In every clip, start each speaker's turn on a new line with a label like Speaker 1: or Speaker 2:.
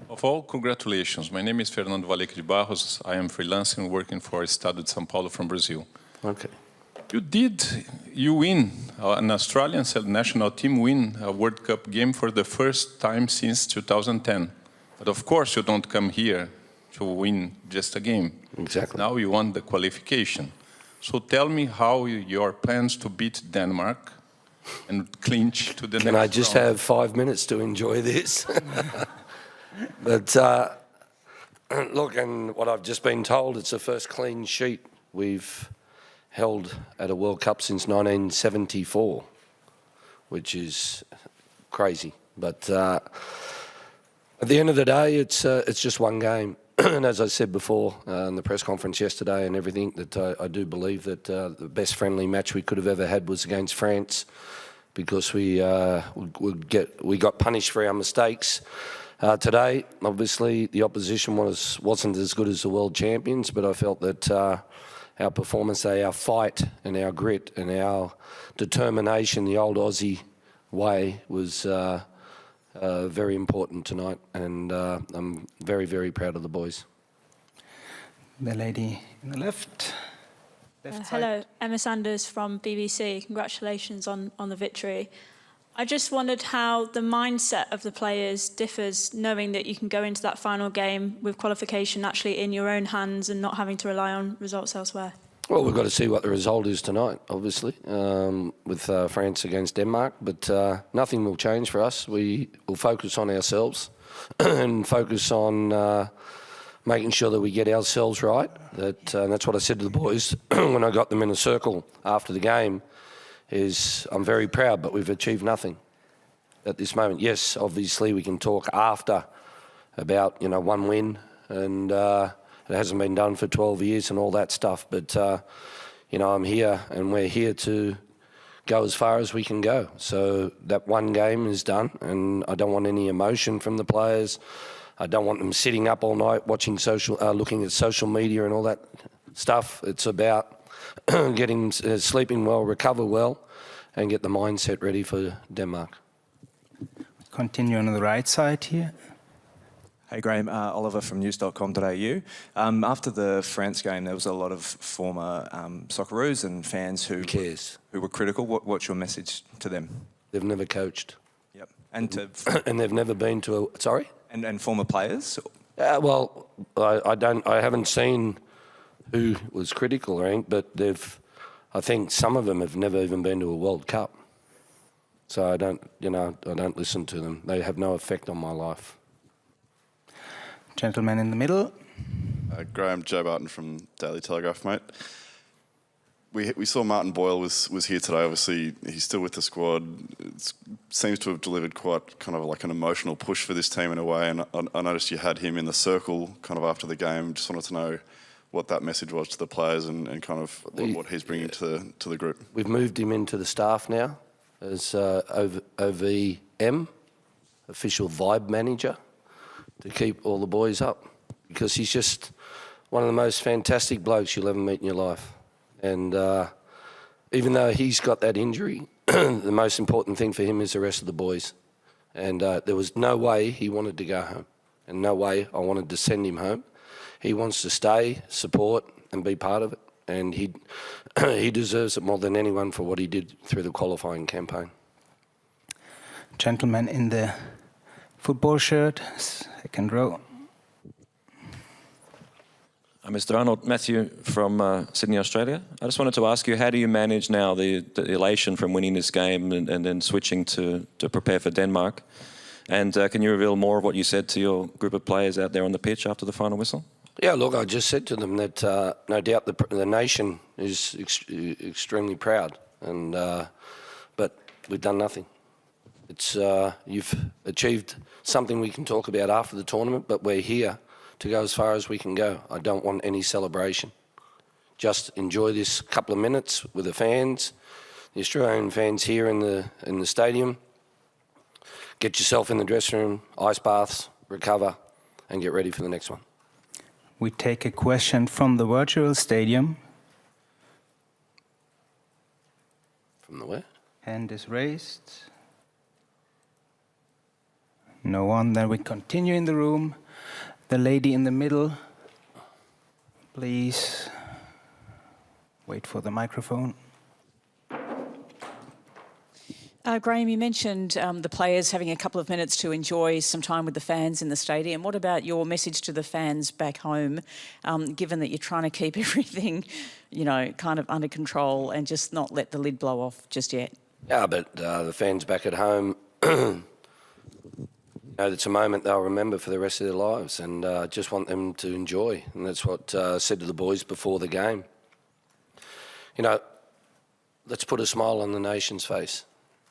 Speaker 1: Of all, congratulations. My name is Fernando Valleque de Barros. I am freelancing, working for Estado de São Paulo from Brazil.
Speaker 2: Okay.
Speaker 1: You win, an Australian national team win a World Cup game for the first time since 2010. But of course you don't come here to win just a game.
Speaker 2: Exactly.
Speaker 1: Now you won the qualification. So tell me how your plans to beat Denmark and clinch to the next round.
Speaker 2: Can I just have 5 minutes to enjoy this? But look, and what I've just been told, it's the first clean sheet we've held at a World Cup since 1974, which is crazy. But at the end of the day, it's just one game. And as I said before in the press conference yesterday and everything, that I do believe that the best friendly match we could have ever had was against France, because we got punished for our mistakes. Today, obviously, the opposition wasn't as good as the world champions, but I felt that our performance, our fight and our grit and our determination, the old Aussie way, was very important tonight, and I'm very, very proud of the boys.
Speaker 3: The lady in the left side.
Speaker 4: Hello, Emma Sanders from BBC. Congratulations on the victory. I just wondered how the mindset of the players differs, knowing that you can go into that final game with qualification actually in your own hands and not having to rely on results elsewhere.
Speaker 2: Well, we've got to see what the result is tonight, obviously, with France against Denmark. But nothing will change for us. We will focus on ourselves and focus on making sure that we get ourselves right. And that's what I said to the boys when I got them in a circle after the game, is I'm very proud, but we've achieved nothing at this moment. Yes, obviously we can talk after about, one win, and it hasn't been done for 12 years and all that stuff. But, I'm here and we're here to go as far as we can go. So that one game is done, and I don't want any emotion from the players. I don't want them sitting up all night watching looking at social media and all that stuff. It's about getting sleeping well, recover well, and get the mindset ready for Denmark.
Speaker 3: Continue on the right side here.
Speaker 5: Hey Graham, Oliver from news.com.au. After the France game, there was a lot of former Socceroos and fans who were critical. What's your message to them?
Speaker 2: They've never coached.
Speaker 5: Yep. And
Speaker 2: and they've never been to a... Sorry?
Speaker 5: And former players?
Speaker 2: Well, I haven't seen who was critical or anything, but I think some of them have never even been to a World Cup. So I don't listen to them. They have no effect on my life.
Speaker 3: Gentleman in the middle.
Speaker 6: Graham, Joe Barton from Daily Telegraph, mate. We saw Martin Boyle was here today. Obviously, he's still with the squad. It seems to have delivered quite kind of like an emotional push for this team in a way. And I noticed you had him in the circle kind of after the game. Just wanted to know what that message was to the players and kind of what he's bringing to the group.
Speaker 2: We've moved him into the staff now as OVM, official vibe manager, to keep all the boys up, because he's just one of the most fantastic blokes you'll ever meet in your life. And even though he's got that injury, the most important thing for him is the rest of the boys. And there was no way he wanted to go home, and no way I wanted to send him home. He wants to stay, support, and be part of it. And he deserves it more than anyone for what he did through the qualifying campaign.
Speaker 3: Gentleman in the football shirt, second row.
Speaker 7: Mr. Arnold, Matthew from Sydney, Australia. I just wanted to ask you, how do you manage now the elation from winning this game and then switching to prepare for Denmark? And can you reveal more of what you said to your group of players out there on the pitch after the final whistle?
Speaker 2: Yeah, look, I just said to them that no doubt the nation is extremely proud, and but we've done nothing. It's you've achieved something we can talk about after the tournament, but we're here to go as far as we can go. I don't want any celebration. Just enjoy this couple of minutes with the fans, the Australian fans here in the stadium. Get yourself in the dressing room, ice baths, recover, and get ready for the next one.
Speaker 3: We take a question from the virtual stadium.
Speaker 2: From the where?
Speaker 3: Hand is raised. No one. Then we continue in the room. The lady in the middle, please wait for the microphone.
Speaker 8: Graham, you mentioned the players having a couple of minutes to enjoy some time with the fans in the stadium. What about your message to the fans back home, given that you're trying to keep everything, kind of under control and just not let the lid blow off just yet?
Speaker 2: Yeah, but the fans back at home, it's a moment they'll remember for the rest of their lives, and I just want them to enjoy. And that's what I said to the boys before the game. Let's put a smile on the nation's face.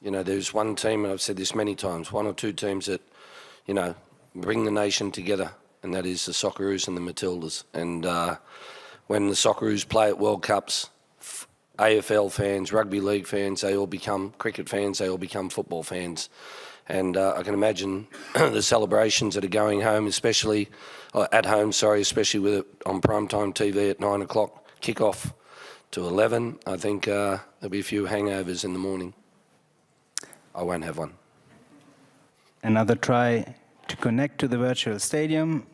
Speaker 2: There's one team, and I've said this many times, one or two teams that, bring the nation together, and that is the Socceroos and the Matildas. And when the Socceroos play at World Cups, AFL fans, rugby league fans, they all become cricket fans, they all become football fans. And I can imagine the celebrations that are going home, especially especially with it on primetime TV at 9 o'clock, kick-off to 11. I think there'll be a few hangovers in the morning. I won't have one.
Speaker 3: Another try to connect to the virtual stadium.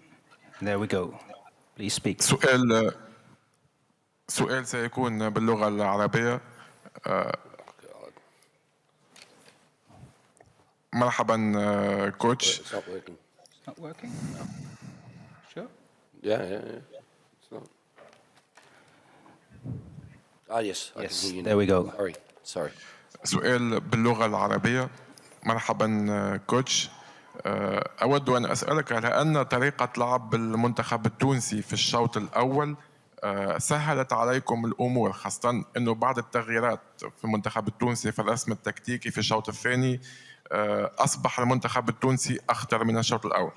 Speaker 3: There we go. Please speak.
Speaker 9: سؤال سيكون باللغة العربية. مرحبا كوتش.
Speaker 2: It's not working.
Speaker 3: It's not working? No. Sure?
Speaker 2: Yeah. It's not. Yes. I can hear you now.
Speaker 3: There we go.
Speaker 2: Sorry.
Speaker 9: سؤال باللغة العربية. مرحبا كوتش. أود أن أسألك هل أن طريقة لعب المنتخب التونسي في الشوط الأول سهلت عليكم الأمور، خاصة أنه بعد التغييرات في المنتخب التونسي في الرسم التكتيكي في الشوط الثاني أصبح المنتخب التونسي أخطر من الشوط الأول؟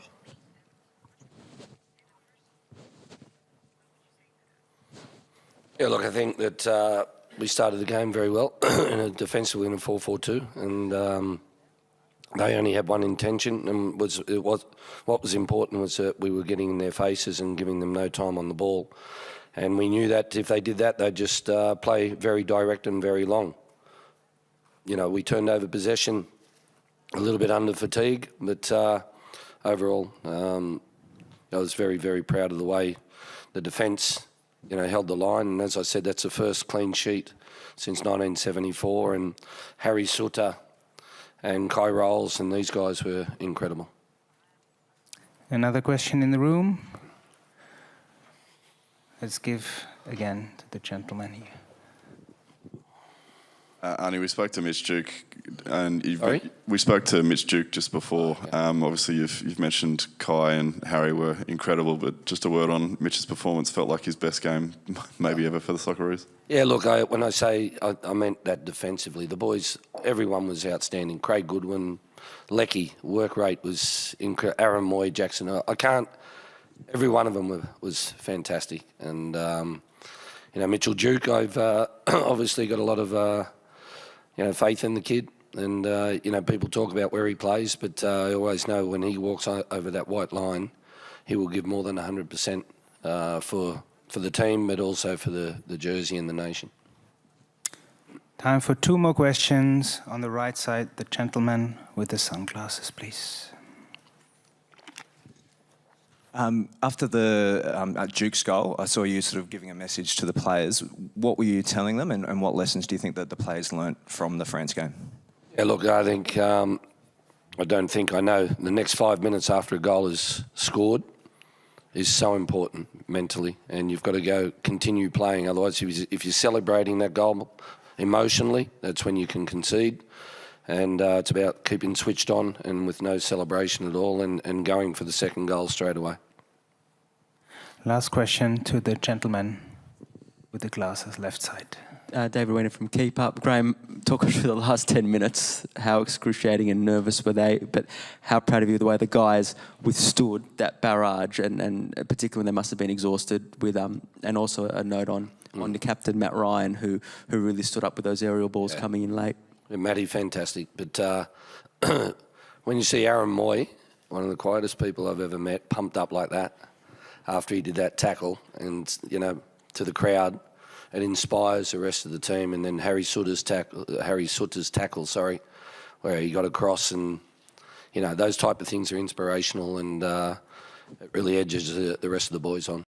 Speaker 2: Yeah, look, I think that we started the game very well, defensively in a 4-4-2, and they only had one intention, and what was important was that we were getting in their faces and giving them no time on the ball. And we knew that if they did that, they'd just play very direct and very long. We turned over possession a little bit under fatigue, but overall, I was very, very proud of the way the defence, held the line. And as I said, that's the first clean sheet since 1974. And Harry Sutter and Kai Rolls and these guys were incredible.
Speaker 3: Another question in the room? Let's give again to the gentleman here.
Speaker 6: Arnie, we spoke to Mitch Duke, and
Speaker 2: Sorry?
Speaker 6: we spoke to Mitch Duke just before. Obviously, you've mentioned Kai and Harry were incredible, but just a word on Mitch's performance. Felt like his best game, maybe ever for the Socceroos. Yeah,
Speaker 2: look, when I say I meant that defensively, the boys, everyone was outstanding. Craig Goodwin, Lecky, work rate was incredible. Aaron Moy, Jackson, every one of them was fantastic. And Mitchell Duke, I've obviously got a lot of faith in the kid, and people talk about where he plays, but I always know when he walks over that white line, he will give more than 100% for the team, but also for the jersey and the nation.
Speaker 3: Time for two more questions. On the right side, the gentleman with the sunglasses, please.
Speaker 5: After the Duke's goal, I saw you sort of giving a message to the players. What were you telling them, and what lessons do you think that the players learnt from the France game?
Speaker 2: Yeah, look, I think, I know the next 5 minutes after a goal is scored is so important mentally, and you've got to continue playing. Otherwise, if you're celebrating that goal emotionally, that's when you can concede. And it's about keeping switched on and with no celebration at all, and going for the second goal straight away.
Speaker 3: Last question to the gentleman with the glasses, left side.
Speaker 10: David Weiner from Keep Up. Graham, talk us through the last 10 minutes. How excruciating and nervous were they? But how proud of you the way the guys withstood that barrage, and particularly when they must have been exhausted with and also a note on the captain, Matt Ryan, who really stood up with those aerial balls coming in late.
Speaker 2: Matty, fantastic. But when you see Aaron Moy, one of the quietest people I've ever met, pumped up like that after he did that tackle, and to the crowd, it inspires the rest of the team. And then Harry Sutter's tackle, where he got across and those type of things are inspirational, and it really edges the rest of the boys on.